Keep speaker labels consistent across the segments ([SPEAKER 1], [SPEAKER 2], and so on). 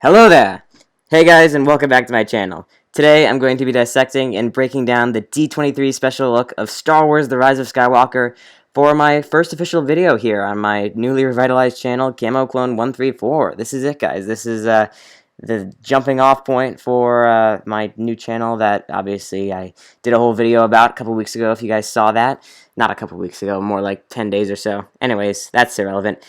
[SPEAKER 1] Hello there! Hey guys, and welcome back to my channel. Today I'm going to be dissecting and breaking down the D23 special look of Star Wars The Rise of Skywalker for my first official video here on my newly revitalized channel, Camo Clone 134. This is it, guys. This is the jumping off point for my new channel that obviously I did a whole video about a couple weeks ago, if you guys saw that. Not a couple weeks ago, more like 10 days or so. Anyways, that's irrelevant.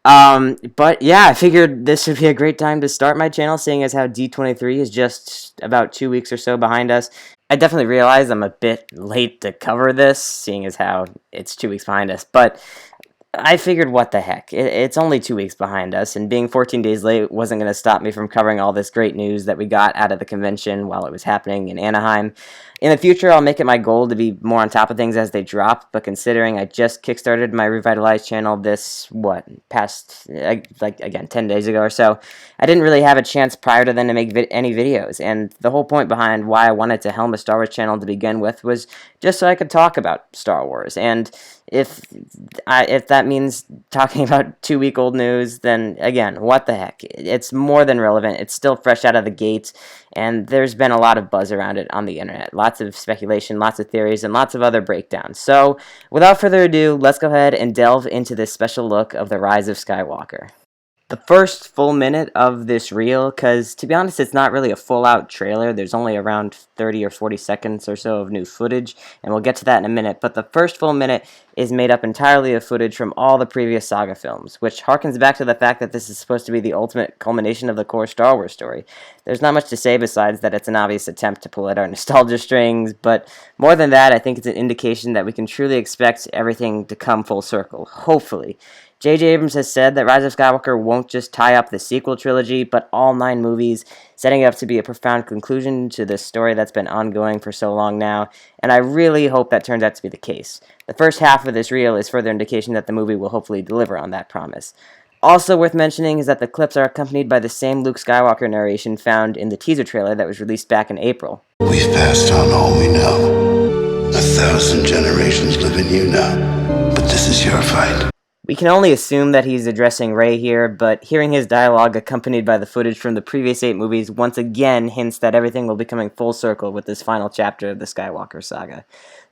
[SPEAKER 1] But yeah, I figured this would be a great time to start my channel, seeing as how D23 is just about 2 weeks or so behind us. I definitely realize I'm a bit late to cover this, seeing as how it's 2 weeks behind us, but I figured, what the heck, it's only 2 weeks behind us, and being 14 days late wasn't going to stop me from covering all this great news that we got out of the convention while it was happening in Anaheim. In the future, I'll make it my goal to be more on top of things as they drop, but considering I just kickstarted my revitalized channel this, past, again, 10 days ago or so, I didn't really have a chance prior to then to make any videos, and the whole point behind why I wanted to helm a Star Wars channel to begin with was just so I could talk about Star Wars, and if that means talking about 2-week-old news, then again, what the heck? It's more than relevant. It's still fresh out of the gates, and there's been a lot of buzz around it on the internet. Lots of speculation, lots of theories, and lots of other breakdowns. So, without further ado, let's go ahead and delve into this special look of the Rise of Skywalker. The first full minute of this reel, because to be honest, it's not really a full-out trailer. There's only around 30 or 40 seconds or so of new footage, and we'll get to that in a minute. But the first full minute is made up entirely of footage from all the previous Saga films, which harkens back to the fact that this is supposed to be the ultimate culmination of the core Star Wars story. There's not much to say besides that it's an obvious attempt to pull at our nostalgia strings, but more than that, I think it's an indication that we can truly expect everything to come full circle, hopefully. J.J. Abrams has said that Rise of Skywalker won't just tie up the sequel trilogy, but all 9 movies, setting it up to be a profound conclusion to this story that's been ongoing for so long now, and I really hope that turns out to be the case. The first half of this reel is further indication that the movie will hopefully deliver on that promise. Also worth mentioning is that the clips are accompanied by the same Luke Skywalker narration found in the teaser trailer that was released back in April.
[SPEAKER 2] We've passed on all we know. 1,000 generations live in you now, but this is your fight.
[SPEAKER 1] We can only assume that he's addressing Rey here, but hearing his dialogue accompanied by the footage from the previous 8 movies once again hints that everything will be coming full circle with this final chapter of the Skywalker saga.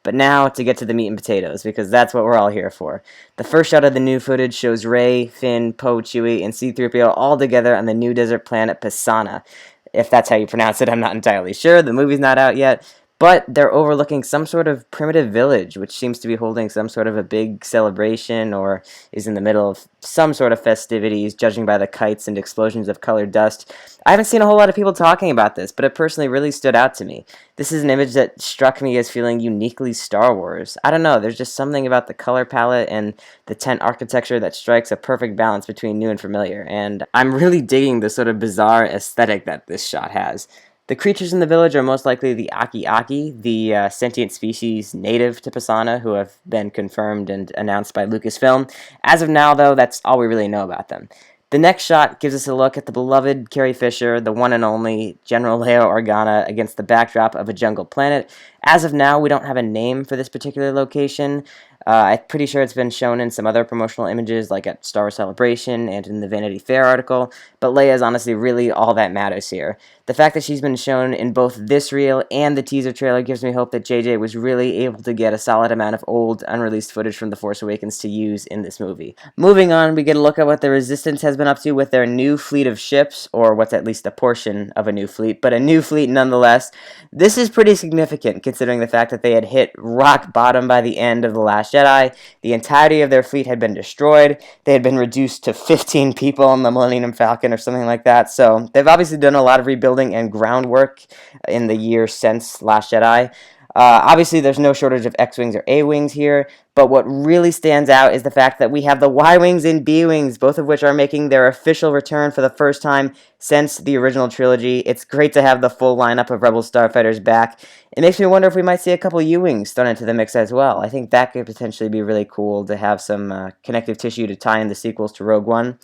[SPEAKER 1] But now, to get to the meat and potatoes, because that's what we're all here for. The first shot of the new footage shows Rey, Finn, Poe, Chewie, and C-3PO all together on the new desert planet Pisana. If that's how you pronounce it, I'm not entirely sure. The movie's not out yet. But they're overlooking some sort of primitive village, which seems to be holding some sort of a big celebration or is in the middle of some sort of festivities, judging by the kites and explosions of colored dust. I haven't seen a whole lot of people talking about this, but it personally really stood out to me. This is an image that struck me as feeling uniquely Star Wars. I don't know, there's just something about the color palette and the tent architecture that strikes a perfect balance between new and familiar, and I'm really digging the sort of bizarre aesthetic that this shot has. The creatures in the village are most likely the Aki-Aki, the sentient species native to Pisana, who have been confirmed and announced by Lucasfilm. As of now, though, that's all we really know about them. The next shot gives us a look at the beloved Carrie Fisher, the one and only General Leia Organa, against the backdrop of a jungle planet. As of now, we don't have a name for this particular location. I'm pretty sure it's been shown in some other promotional images, like at Star Wars Celebration and in the Vanity Fair article, but Leia is honestly really all that matters here. The fact that she's been shown in both this reel and the teaser trailer gives me hope that JJ was really able to get a solid amount of old, unreleased footage from The Force Awakens to use in this movie. Moving on, we get a look at what the Resistance has been up to with their new fleet of ships, or what's at least a portion of a new fleet, but a new fleet nonetheless. This is pretty significant, considering the fact that they had hit rock bottom by the end of The Last Jedi. The entirety of their fleet had been destroyed. They had been reduced to 15 people on the Millennium Falcon or something like that. So they've obviously done a lot of rebuilding and groundwork in the years since Last Jedi. Obviously, there's no shortage of X-Wings or A-Wings here, but what really stands out is the fact that we have the Y-Wings and B-Wings, both of which are making their official return for the first time since the original trilogy. It's great to have the full lineup of Rebel starfighters back. It makes me wonder if we might see a couple U-Wings thrown into the mix as well. I think that could potentially be really cool to have some connective tissue to tie in the sequels to Rogue One.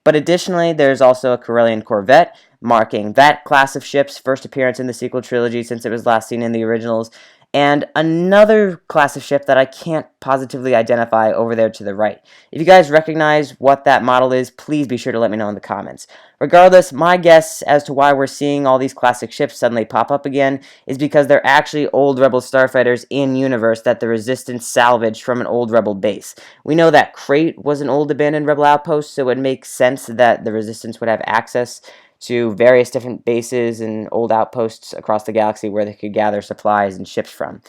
[SPEAKER 1] But additionally, there's also a Corellian Corvette, marking that class of ship's first appearance in the sequel trilogy since it was last seen in the originals. and another class of ship that I can't positively identify over there to the right. If you guys recognize what that model is, please be sure to let me know in the comments. Regardless, my guess as to why we're seeing all these classic ships suddenly pop up again is because they're actually old Rebel starfighters in universe that the Resistance salvaged from an old Rebel base. We know that Crate was an old abandoned Rebel outpost, so it makes sense that the Resistance would have access to various different bases and old outposts across the galaxy where they could gather supplies and ships from.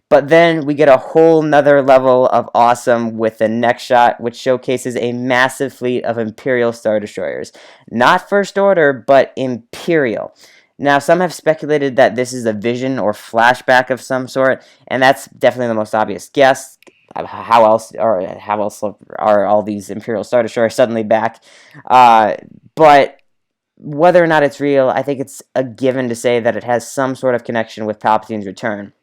[SPEAKER 1] But then we get a whole nother level of awesome with the next shot, which showcases a massive fleet of Imperial Star Destroyers. Not First Order, but Imperial. Now, some have speculated that this is a vision or flashback of some sort, and that's definitely the most obvious guess. How else are all these Imperial Star Destroyers suddenly back? But whether or not it's real, I think it's a given to say that it has some sort of connection with Palpatine's return.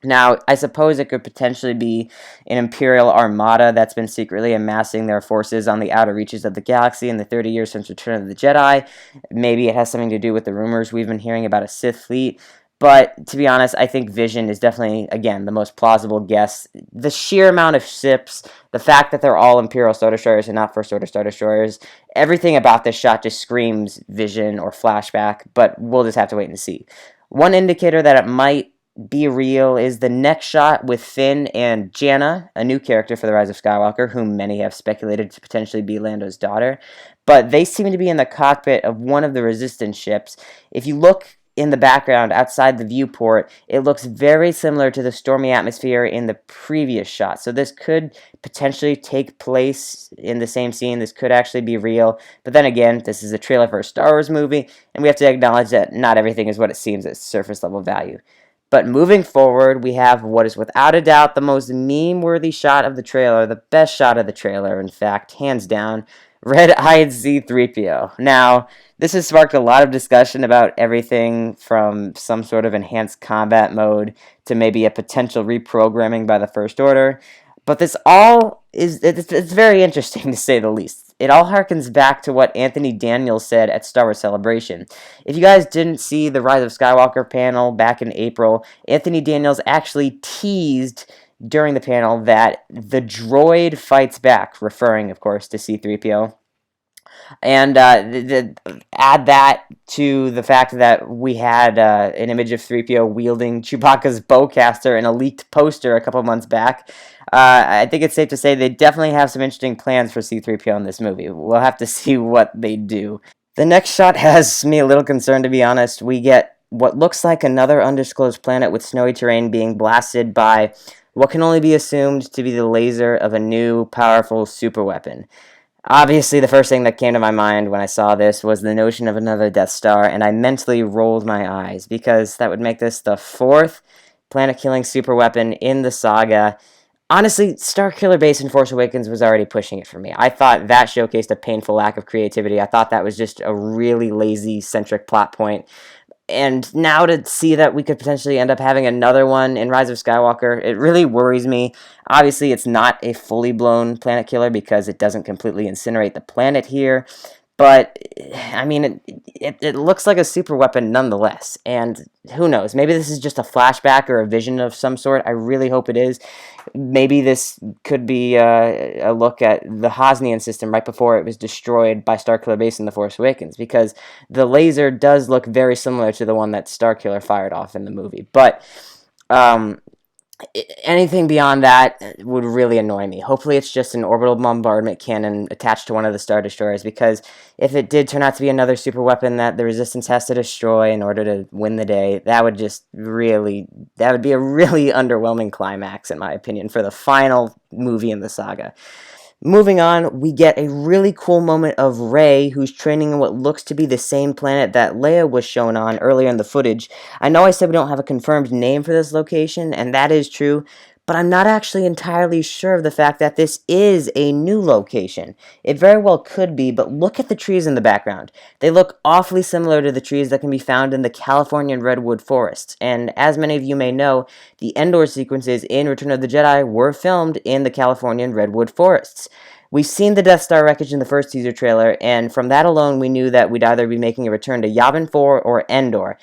[SPEAKER 1] Now, I suppose it could potentially be an Imperial armada that's been secretly amassing their forces on the outer reaches of the galaxy in the 30 years since Return of the Jedi. Maybe it has something to do with the rumors we've been hearing about a Sith fleet. But to be honest, I think Vision is definitely, again, the most plausible guess. The sheer amount of ships, the fact that they're all Imperial Star Destroyers and not First Order Star Destroyers, everything about this shot just screams Vision or flashback, but we'll just have to wait and see. One indicator that it might be real is the next shot with Finn and Janna, a new character for The Rise of Skywalker, whom many have speculated to potentially be Lando's daughter. But they seem to be in the cockpit of one of the Resistance ships. If you look in the background outside the viewport, it looks very similar to the stormy atmosphere in the previous shot. So this could potentially take place in the same scene. This could actually be real. But then again, this is a trailer for a Star Wars movie, and we have to acknowledge that not everything is what it seems at surface level value. But moving forward, we have what is without a doubt the most meme-worthy shot of the trailer, the best shot of the trailer, in fact, hands down, red-eyed C-3PO. Now, this has sparked a lot of discussion about everything from some sort of enhanced combat mode to maybe a potential reprogramming by the First Order. But this all it's very interesting to say the least. It all harkens back to what Anthony Daniels said at Star Wars Celebration. If you guys didn't see the Rise of Skywalker panel back in April, Anthony Daniels actually teased during the panel that the droid fights back, referring, of course, to C-3PO. And add that to the fact that we had an image of 3PO wielding Chewbacca's bowcaster in a leaked poster a couple months back. I think it's safe to say they definitely have some interesting plans for C-3PO in this movie. We'll have to see what they do. The next shot has me a little concerned, to be honest. We get what looks like another undisclosed planet with snowy terrain being blasted by what can only be assumed to be the laser of a new, powerful superweapon. Obviously, the first thing that came to my mind when I saw this was the notion of another Death Star, and I mentally rolled my eyes, because that would make this the fourth planet-killing superweapon in the saga. Honestly, Starkiller Base in Force Awakens was already pushing it for me. I thought that showcased a painful lack of creativity. I thought that was just a really lazy-centric plot point. And now to see that we could potentially end up having another one in Rise of Skywalker, it really worries me. Obviously, it's not a fully blown planet killer because it doesn't completely incinerate the planet here. But, I mean, it looks like a super weapon nonetheless. And who knows? Maybe this is just a flashback or a vision of some sort. I really hope it is. Maybe this could be a look at the Hosnian system right before it was destroyed by Starkiller Base in The Force Awakens, because the laser does look very similar to the one that Starkiller fired off in the movie. But anything beyond that would really annoy me. Hopefully it's just an orbital bombardment cannon attached to one of the Star Destroyers, because if it did turn out to be another super weapon that the Resistance has to destroy in order to win the day, that would be a really underwhelming climax, in my opinion, for the final movie in the saga. Moving on, we get a really cool moment of Rey, who's training in what looks to be the same planet that Leia was shown on earlier in the footage. I know I said we don't have a confirmed name for this location, and that is true, but I'm not actually entirely sure of the fact that this is a new location. It very well could be, but look at the trees in the background. They look awfully similar to the trees that can be found in the Californian redwood forests, and as many of you may know, the Endor sequences in Return of the Jedi were filmed in the Californian redwood forests. We've seen the Death Star wreckage in the first teaser trailer, and from that alone we knew that we'd either be making a return to Yavin 4 or Endor.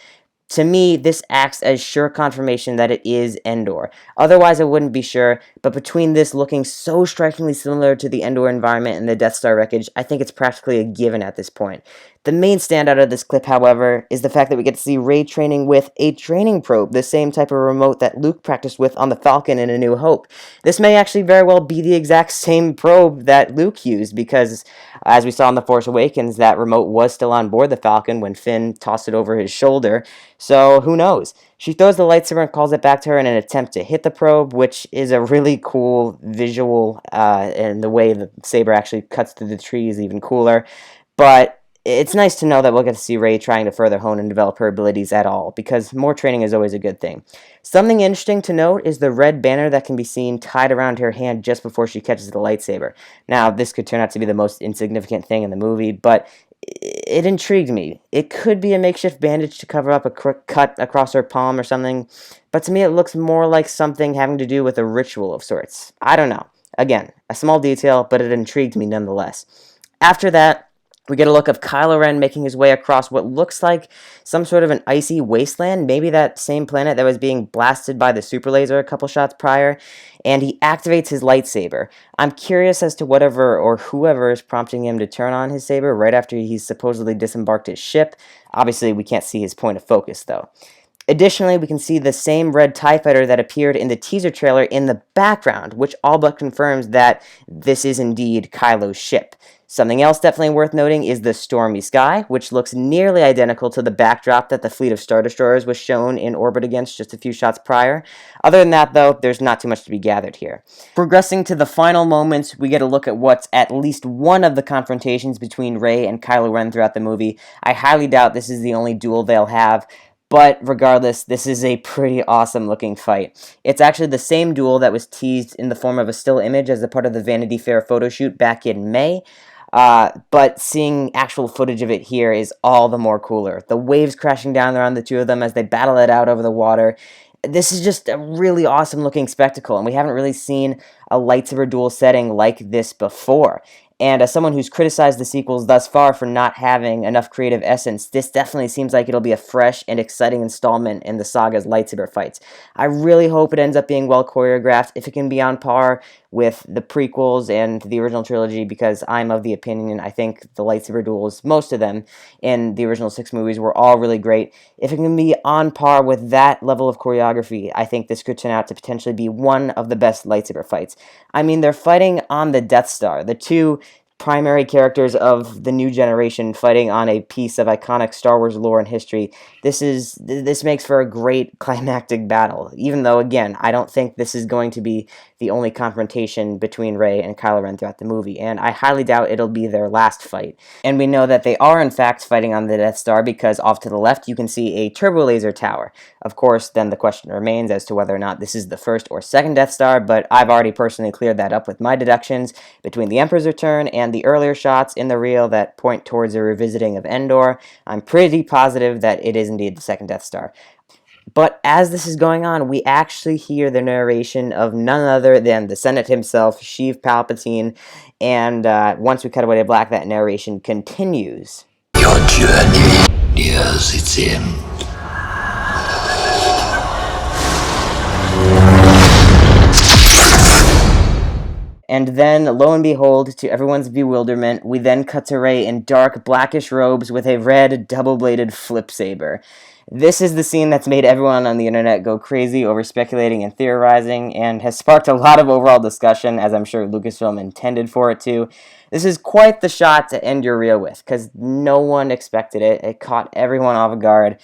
[SPEAKER 1] To me, this acts as sure confirmation that it is Endor. Otherwise, I wouldn't be sure, but between this looking so strikingly similar to the Endor environment and the Death Star wreckage, I think it's practically a given at this point. The main standout of this clip, however, is the fact that we get to see Rey training with a training probe, the same type of remote that Luke practiced with on the Falcon in A New Hope. This may actually very well be the exact same probe that Luke used, because as we saw in The Force Awakens, that remote was still on board the Falcon when Finn tossed it over his shoulder. So who knows? She throws the lightsaber and calls it back to her in an attempt to hit the probe, which is a really cool visual, and the way the saber actually cuts through the tree is even cooler. But it's nice to know that we'll get to see Rey trying to further hone and develop her abilities at all, because more training is always a good thing. Something interesting to note is the red banner that can be seen tied around her hand just before she catches the lightsaber. Now, this could turn out to be the most insignificant thing in the movie, but it intrigued me. It could be a makeshift bandage to cover up a cut across her palm or something, but to me it looks more like something having to do with a ritual of sorts. I don't know. Again, a small detail, but it intrigued me nonetheless. After that, we get a look of Kylo Ren making his way across what looks like some sort of an icy wasteland, maybe that same planet that was being blasted by the super laser a couple shots prior, and he activates his lightsaber. I'm curious as to whatever or whoever is prompting him to turn on his saber right after he's supposedly disembarked his ship. Obviously, we can't see his point of focus, though. Additionally, we can see the same red TIE fighter that appeared in the teaser trailer in the background, which all but confirms that this is indeed Kylo's ship. Something else definitely worth noting is the stormy sky, which looks nearly identical to the backdrop that the fleet of Star Destroyers was shown in orbit against just a few shots prior. Other than that, though, there's not too much to be gathered here. Progressing to the final moments, we get a look at what's at least one of the confrontations between Rey and Kylo Ren throughout the movie. I highly doubt this is the only duel they'll have, but regardless, this is a pretty awesome looking fight. It's actually the same duel that was teased in the form of a still image as a part of the Vanity Fair photo shoot back in May. But seeing actual footage of it here is all the more cooler. The waves crashing down around the two of them as they battle it out over the water. This is just a really awesome looking spectacle, and we haven't really seen a lightsaber duel setting like this before. And as someone who's criticized the sequels thus far for not having enough creative essence, this definitely seems like it'll be a fresh and exciting installment in the saga's lightsaber fights. I really hope it ends up being well choreographed, if it can be on par with the prequels and the original trilogy, because I'm of the opinion, I think the lightsaber duels, most of them in the original 6 movies, were all really great. If it can be on par with that level of choreography, I think this could turn out to potentially be one of the best lightsaber fights. I mean, they're fighting on the Death Star, the two primary characters of the new generation fighting on a piece of iconic Star Wars lore and history. This makes for a great climactic battle, even though, again, I don't think this is going to be the only confrontation between Rey and Kylo Ren throughout the movie, and I highly doubt it'll be their last fight. And we know that they are, in fact, fighting on the Death Star because off to the left you can see a turbo laser tower. Of course, then the question remains as to whether or not this is the first or second Death Star, but I've already personally cleared that up with my deductions between the Emperor's Return and the earlier shots in the reel that point towards a revisiting of Endor. I'm pretty positive that it is indeed the second Death Star. But as this is going on, we actually hear the narration of none other than the Senate himself, Sheev Palpatine, and once we cut away to black, that narration continues.
[SPEAKER 2] Your journey nears its end.
[SPEAKER 1] And then, lo and behold, to everyone's bewilderment, we then cut to Rey in dark, blackish robes with a red, double-bladed flip saber. This is the scene that's made everyone on the internet go crazy over speculating and theorizing, and has sparked a lot of overall discussion, as I'm sure Lucasfilm intended for it to. This is quite the shot to end your reel with, because no one expected it. It caught everyone off guard.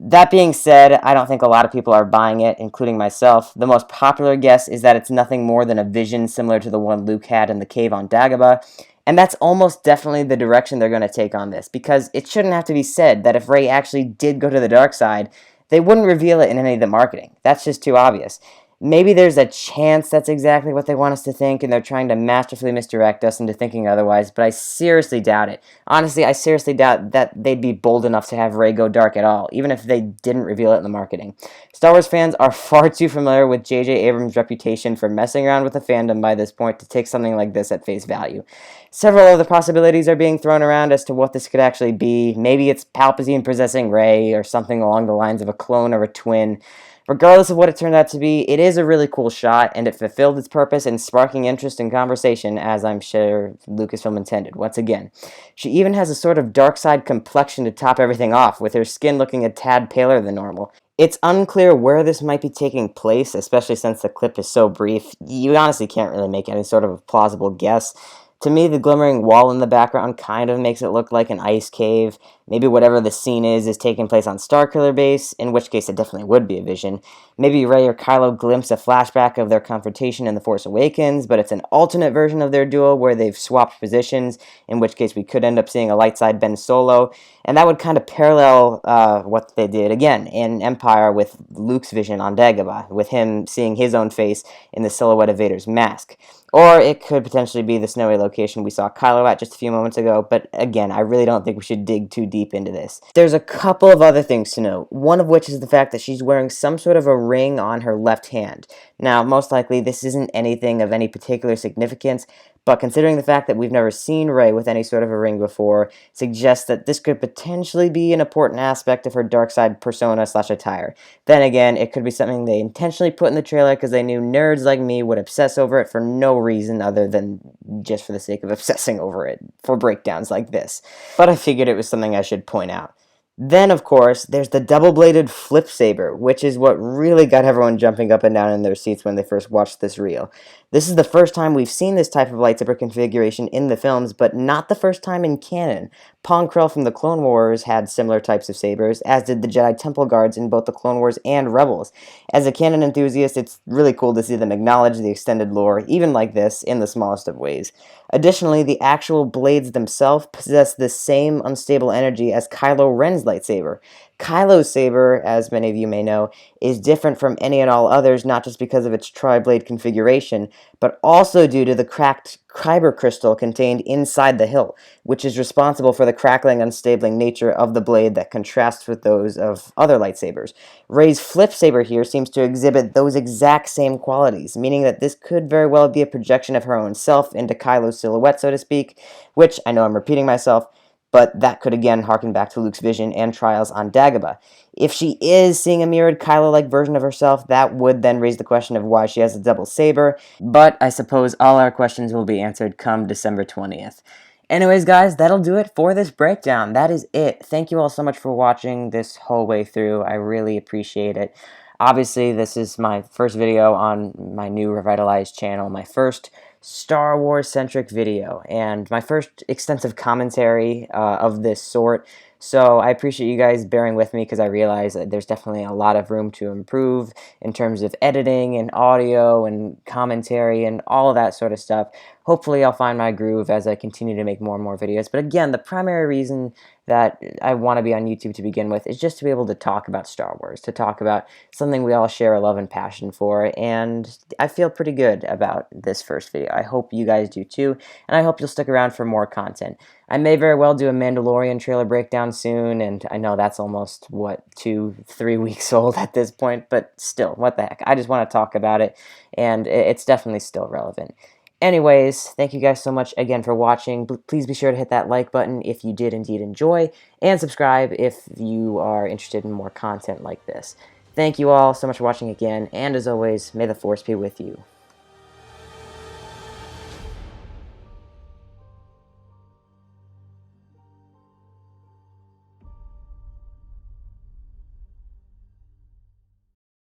[SPEAKER 1] That being said, I don't think a lot of people are buying it, including myself. The most popular guess is that it's nothing more than a vision similar to the one Luke had in the cave on Dagobah, and that's almost definitely the direction they're going to take on this, because it shouldn't have to be said that if Rey actually did go to the dark side, they wouldn't reveal it in any of the marketing. That's just too obvious. Maybe there's a chance that's exactly what they want us to think, and they're trying to masterfully misdirect us into thinking otherwise, but I seriously doubt it. Honestly, I seriously doubt that they'd be bold enough to have Rey go dark at all, even if they didn't reveal it in the marketing. Star Wars fans are far too familiar with J.J. Abrams' reputation for messing around with the fandom by this point to take something like this at face value. Several other possibilities are being thrown around as to what this could actually be. Maybe it's Palpatine possessing Rey, or something along the lines of a clone or a twin. Regardless of what it turned out to be, it is a really cool shot, and it fulfilled its purpose in sparking interest and conversation, as I'm sure Lucasfilm intended. Once again, she even has a sort of dark side complexion to top everything off, with her skin looking a tad paler than normal. It's unclear where this might be taking place, especially since the clip is so brief. You honestly can't really make any sort of a plausible guess. To me, the glimmering wall in the background kind of makes it look like an ice cave. Maybe whatever the scene is taking place on Starkiller Base, in which case it definitely would be a vision. Maybe Rey or Kylo glimpse a flashback of their confrontation in The Force Awakens, but it's an alternate version of their duel where they've swapped positions, in which case we could end up seeing a light side Ben Solo, and that would kind of parallel what they did, again, in Empire with Luke's vision on Dagobah, with him seeing his own face in the silhouette of Vader's mask. Or it could potentially be the snowy location we saw Kylo at just a few moments ago, but again, I really don't think we should dig too deep into this. There's a couple of other things to note, one of which is the fact that she's wearing some sort of a ring on her left hand. Now, most likely this isn't anything of any particular significance, but considering the fact that we've never seen Rey with any sort of a ring before, suggests that this could potentially be an important aspect of her dark side persona / attire. Then again, it could be something they intentionally put in the trailer because they knew nerds like me would obsess over it for no reason other than just for the sake of obsessing over it, for breakdowns like this. But I figured it was something I should point out. Then, of course, there's the double-bladed flip saber, which is what really got everyone jumping up and down in their seats when they first watched this reel. This is the first time we've seen this type of lightsaber configuration in the films, but not the first time in canon. Pong Krell from the Clone Wars had similar types of sabers, as did the Jedi Temple Guards in both the Clone Wars and Rebels. As a canon enthusiast, it's really cool to see them acknowledge the extended lore, even like this, in the smallest of ways. Additionally, the actual blades themselves possess the same unstable energy as Kylo Ren's lightsaber. Kylo's saber, as many of you may know, is different from any and all others, not just because of its tri-blade configuration, but also due to the cracked kyber crystal contained inside the hilt, which is responsible for the crackling, unstabling nature of the blade that contrasts with those of other lightsabers. Rey's flip saber here seems to exhibit those exact same qualities, meaning that this could very well be a projection of her own self into Kylo's silhouette, so to speak, which, I know I'm repeating myself, but that could again harken back to Luke's vision and trials on Dagobah. If she is seeing a mirrored Kylo-like version of herself, that would then raise the question of why she has a double saber, but I suppose all our questions will be answered come December 20th. Anyways, guys, that'll do it for this breakdown. That is it. Thank you all so much for watching this whole way through. I really appreciate it. Obviously, this is my first video on my new revitalized channel, my first Star Wars-centric video, and my first extensive commentary of this sort. So I appreciate you guys bearing with me because I realize that there's definitely a lot of room to improve in terms of editing and audio and commentary and all of that sort of stuff. Hopefully I'll find my groove as I continue to make more and more videos. But again, the primary reason that I want to be on YouTube to begin with is just to be able to talk about Star Wars, to talk about something we all share a love and passion for, and I feel pretty good about this first video. I hope you guys do too, and I hope you'll stick around for more content. I may very well do a Mandalorian trailer breakdown soon, and I know that's almost, 2-3 weeks old at this point, but still, what the heck. I just want to talk about it, and it's definitely still relevant. Anyways, thank you guys so much again for watching. Please be sure to hit that like button if you did indeed enjoy, and subscribe if you are interested in more content like this. Thank you all so much for watching again, and as always, may the Force be with you.